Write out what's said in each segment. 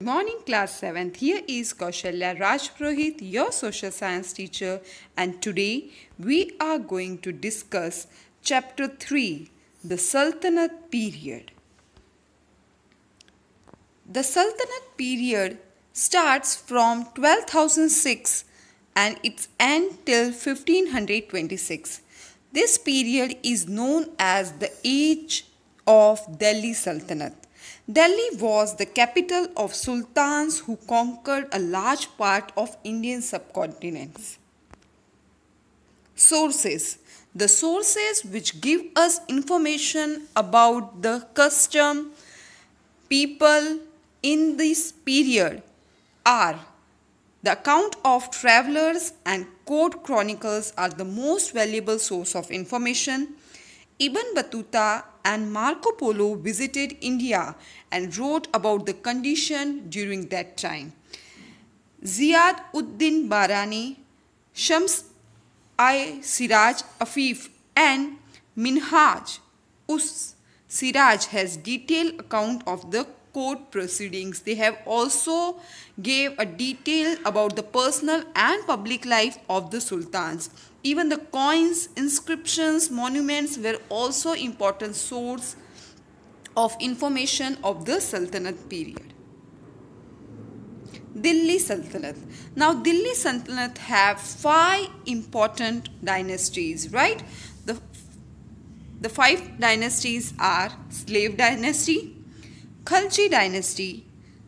Morning class 7th. Here is Kaushalya Rajpurohit, your social science teacher, and today we are going to discuss chapter 3, the Sultanate period. The Sultanate period starts from 12,006 and its end till 1526. This period is known as the Age of Delhi Sultanate. Delhi was the capital of sultans who conquered a large part of Indian subcontinent. Sources. The sources which give us information about the custom, people in this period are the account of travelers and court chronicles are the most valuable source of information. Ibn Battuta and Marco Polo visited India and wrote about the condition during that time. GHIYAS-UD-DIN Barani, Shams-i-Siraj Afif and Minhaj-us-Siraj has detailed account of the court proceedings. They have also gave a detail about the personal and public life of the sultans. Even the coins, inscriptions, monuments were also important source of information of the Sultanate period. Delhi Sultanate. Now Delhi Sultanate have 5 important dynasties, right? The 5 dynasties are Slave Dynasty, KHALJI Dynasty,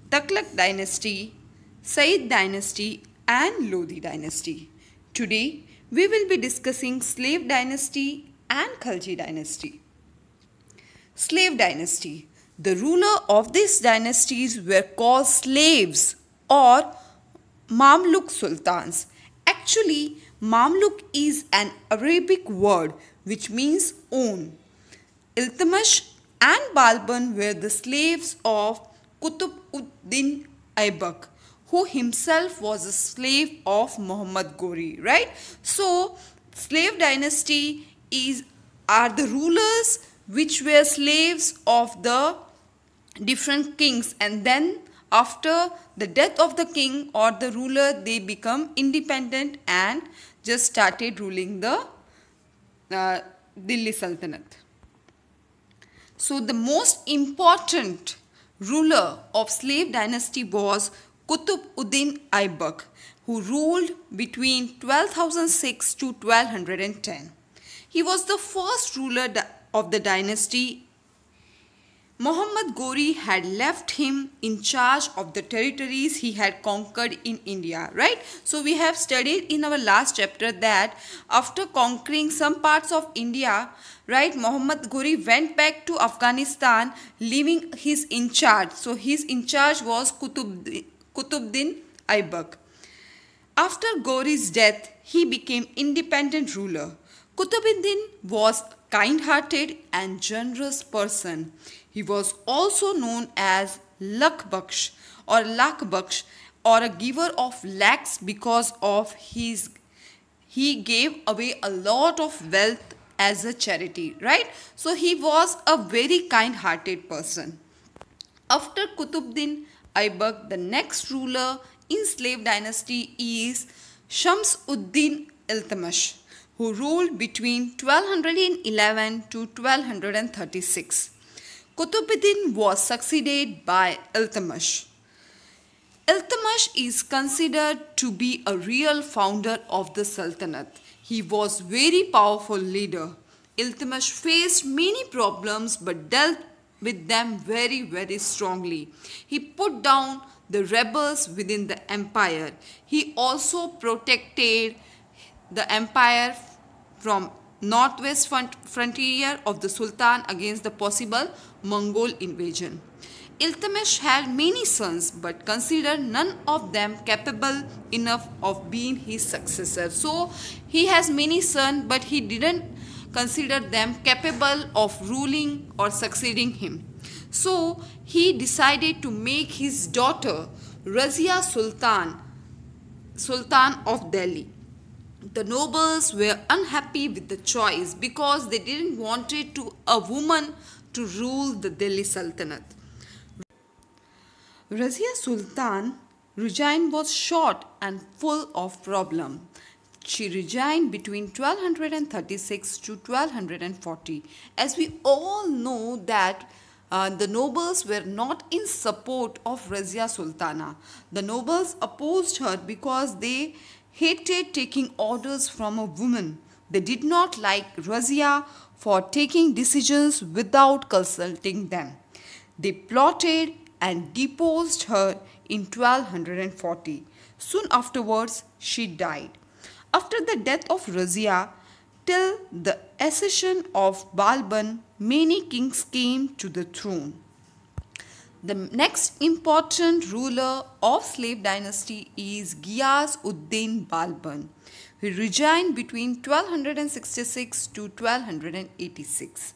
Tughlaq Dynasty, Sayyid Dynasty and Lodi Dynasty. Today we will be discussing Slave Dynasty and KHALJI Dynasty. Slave Dynasty. The ruler of these dynasties were called slaves or Mamluk Sultans. Actually, Mamluk is an Arabic word which means own. Iltutmish and Balban were the slaves of QUTB AIBAK, who himself was a slave of Muhammad Ghori, right? So, slave dynasty are the rulers which were slaves of the different kings, and then after the death of the king or the ruler, they become independent and just started ruling the Delhi Sultanate. So, the most important ruler of slave dynasty was QUTB AIBAK, who ruled between 12,006 to 1210. He was the first ruler of the dynasty. Muhammad Ghori had left him in charge of the territories he had conquered in India, right? So we have studied in our last chapter that after conquering some parts of India, right, Muhammad Ghori went back to Afghanistan, leaving his in charge. So his in charge was QUTB AIBAK. After Ghori's death, he became independent ruler. QUTB was kind-hearted and generous person. He was also known as Lakhbakhsh or a giver of lakhs because of he gave away a lot of wealth as a charity, right? So he was a very kind-hearted person. After QUTB AIBAK, the next ruler in slave dynasty is Shams-ud-Din Iltutmish, who ruled between 1211 to 1236. QUTB was succeeded by Iltutmish. Iltutmish is considered to be a real founder of the Sultanate. He was very powerful leader. Iltutmish faced many problems but dealt with them very, very strongly. He put down the rebels within the empire. He also protected the empire from northwest frontier of the Sultan against the possible Mongol invasion. Iltutmish had many sons but considered none of them capable enough of being his successor. So he has many sons but he didn't consider them capable of ruling or succeeding him. So he decided to make his daughter RAZIYA Sultan of Delhi. The nobles were unhappy with the choice because they didn't want a woman to rule the Delhi Sultanate. Razia Sultan regime was short and full of problem. She reigned between 1236 to 1240. As we all know that the nobles were not in support of Razia Sultana. The nobles opposed her because they hated taking orders from a woman. They did not like Razia for taking decisions without consulting them. They plotted and deposed her in 1240. Soon afterwards, she died. After the death of Razia, till the accession of Balban, many kings came to the throne. The next important ruler of slave dynasty is GHIYAS-UD-DIN Balban, who reigned between 1266 to 1286.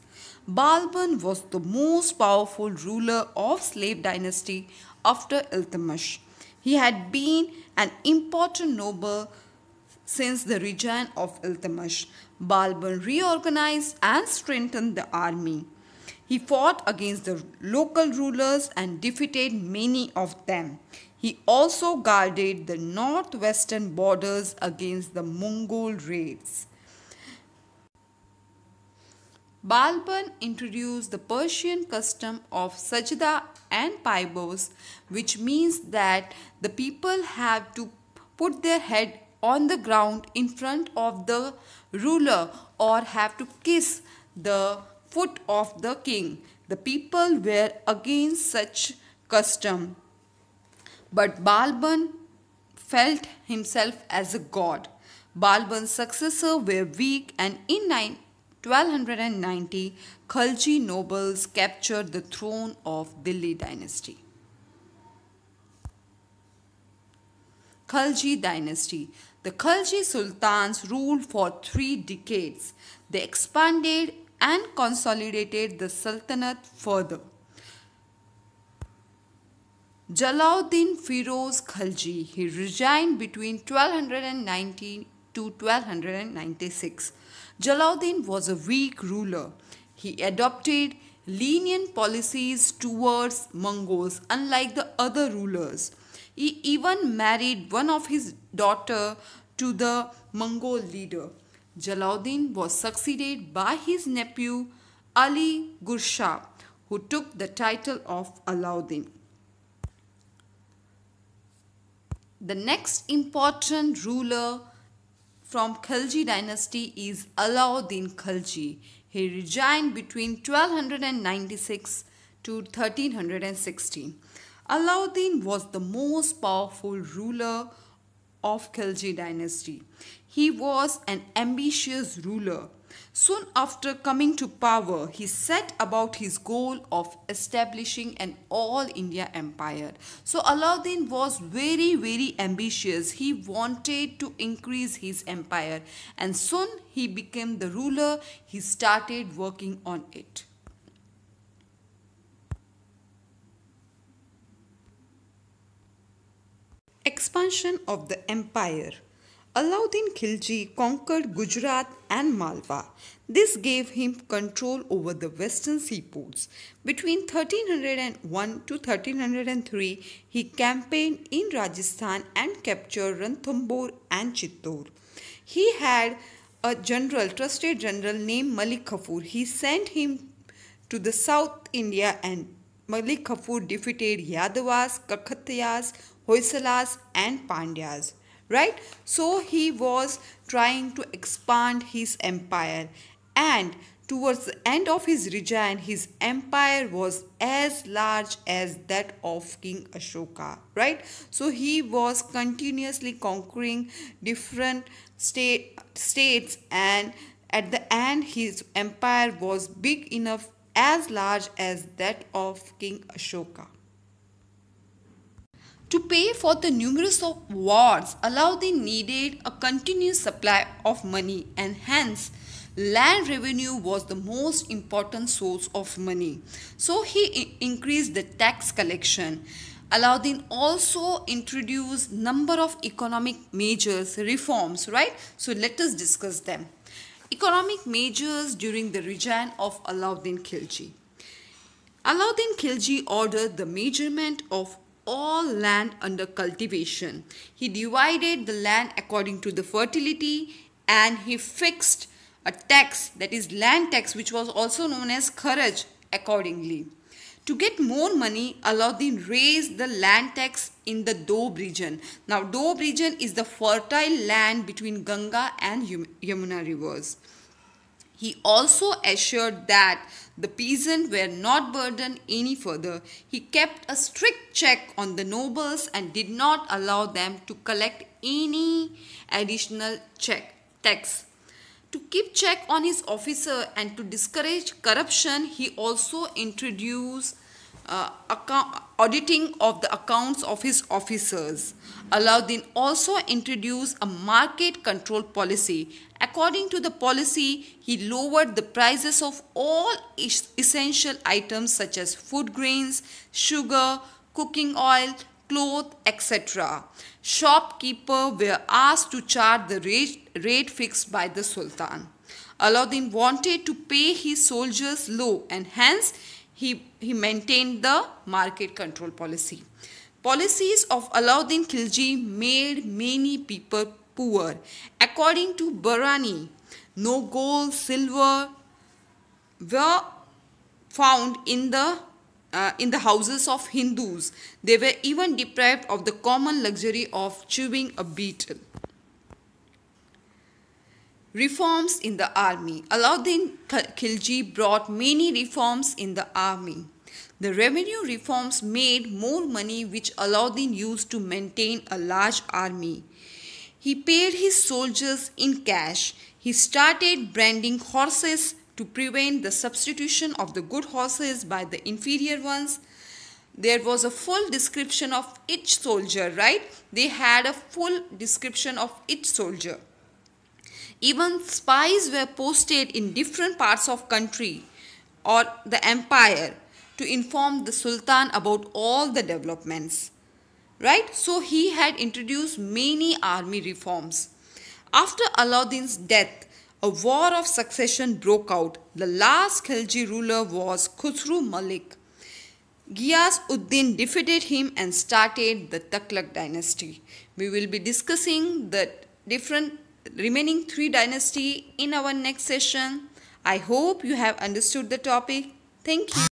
Balban was the most powerful ruler of slave dynasty after Iltutmish. He had been an important noble since the reign of Iltutmish. Balban reorganized and strengthened the army. He fought against the local rulers and defeated many of them. He also guarded the northwestern borders against the Mongol raids. Balban introduced the Persian custom of sajda and paibos, which means that the people have to put their head on the ground in front of the ruler or have to kiss the foot of the king. The people were against such custom, but Balban felt himself as a god. Balban's successors were weak, and in 1290, KHALJI nobles captured the throne of Delhi dynasty. KHALJI dynasty. The KHALJI sultans ruled for 3 decades. They expanded and consolidated the Sultanate further. JALAL-UD-DIN FIROZ KHALJI. He reigned between 1290 to 1296. JALAL-UD-DIN was a weak ruler. He adopted lenient policies towards Mongols, unlike the other rulers. He even married one of his daughters to the Mongol leader. Jalaluddin was succeeded by his nephew Ali Gurshah, who took the title of Alauddin. The next important ruler from KHALJI dynasty is Alauddin Khilji. He reigned between 1296 to 1316. Alauddin was the most powerful ruler of KHALJI dynasty. He was an ambitious ruler. Soon after coming to power, he set about his goal of establishing an all-India empire. So Alauddin was very ambitious. He wanted to increase his empire, and soon he became the ruler. He started working on it. Expansion of the empire. Alauddin Khilji conquered Gujarat and Malwa. This gave him control over the western seaports. Between 1301 to 1303, he campaigned in Rajasthan and captured Ranthambore and Chittor. He had a trusted general named Malik Kafur. He sent him to the South India, and Malik Kafur defeated Yadavas, Kakatiyas, Hoysalas and Pandyas. Right? So he was trying to expand his empire, and towards the end of his reign, his empire was as large as that of King Ashoka. Right? So he was continuously conquering different states, and at the end his empire was big enough, as large as that of King Ashoka. To pay for the numerous of wars, Alauddin needed a continuous supply of money, and hence land revenue was the most important source of money. So he increased the tax collection. Alauddin also introduced number of economic measures, reforms, right? So let us discuss them. Economic measures during the reign of Alauddin Khilji. Alauddin Khilji ordered the measurement of all land under cultivation. He divided the land according to the fertility, and he fixed a tax, that is land tax, which was also known as kharaj, accordingly. To get more money, Alauddin raised the land tax in the Doab region. Now, Doab region is the fertile land between Ganga and Yamuna rivers. He also assured that the peasants were not burdened any further. He kept a strict check on the nobles and did not allow them to collect any additional tax. To keep check on his officer and to discourage corruption, he also introduced auditing of the accounts of his officers. Alauddin also introduced a market control policy. According to the policy, he lowered the prices of all essential items such as food grains, sugar, cooking oil, cloth, etc. Shopkeepers were asked to charge the rate fixed by the Sultan. Alauddin wanted to pay his soldiers low, and hence he maintained the market control policy. Policies of Alauddin Khilji made many people poor. According to Barani, no gold, silver were found in the houses of Hindus. They were even deprived of the common luxury of chewing a betel. Reforms in the army. Alauddin Khilji brought many reforms in the army. The revenue reforms made more money, which Alauddin used to maintain a large army. He paid his soldiers in cash. He started branding horses to prevent the substitution of the good horses by the inferior ones. There was a full description of each soldier, right? They had a full description of each soldier. Even spies were posted in different parts of country or the empire to inform the Sultan about all the developments, right? So he had introduced many army reforms. After Alauddin's death, a war of succession broke out. The last Khalji ruler was Khusru Malik. GHIYAS-UD-DIN defeated him and started the Tughlaq dynasty. We will be discussing the different remaining 3 dynasties in our next session. I hope you have understood the topic. Thank you.